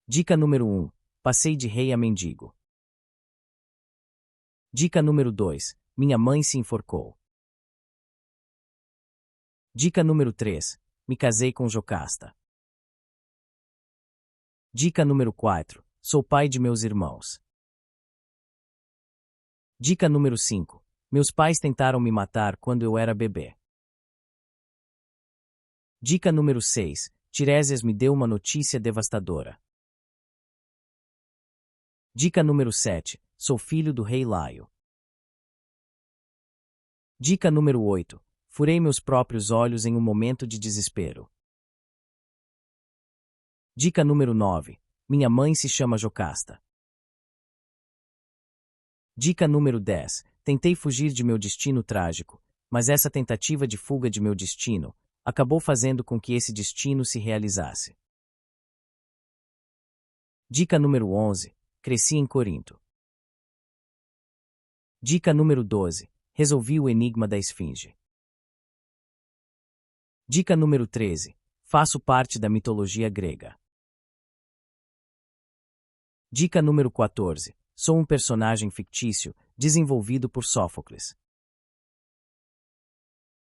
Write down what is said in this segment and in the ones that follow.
Dica número 1. Passei de rei a mendigo. Dica número 2. Minha mãe se enforcou. Dica número 3. Me casei com Jocasta. Dica número 4. Sou pai de meus irmãos. Dica número 5. Meus pais tentaram me matar quando eu era bebê. Dica número 6. Tiresias me deu uma notícia devastadora. Dica número 7. Sou filho do rei Laio. Dica número 8. Furei meus próprios olhos em um momento de desespero. Dica número 9. Minha mãe se chama Jocasta. Dica número 10. Tentei fugir de meu destino trágico, mas essa tentativa de fuga de meu destino acabou fazendo com que esse destino se realizasse. Dica número 11. Cresci em Corinto. Dica número 12. Resolvi o enigma da esfinge. Dica número 13. Faço parte da mitologia grega. Dica número 14. Sou um personagem fictício, desenvolvido por Sófocles.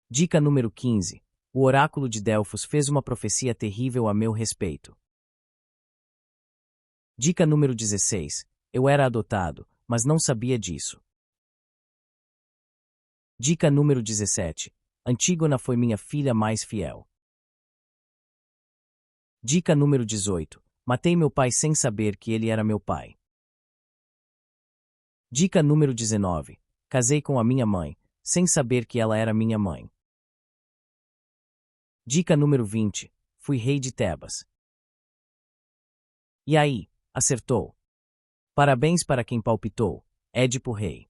Dica número 15. O oráculo de Delfos fez uma profecia terrível a meu respeito. Dica número 16. Eu era adotado, mas não sabia disso. Dica número 17. Antígona foi minha filha mais fiel. Dica número 18. Matei meu pai sem saber que ele era meu pai. Dica número 19. Casei com a minha mãe, sem saber que ela era minha mãe. Dica número 20. Fui rei de Tebas. E aí, acertou? Parabéns para quem palpitou, Édipo Rei.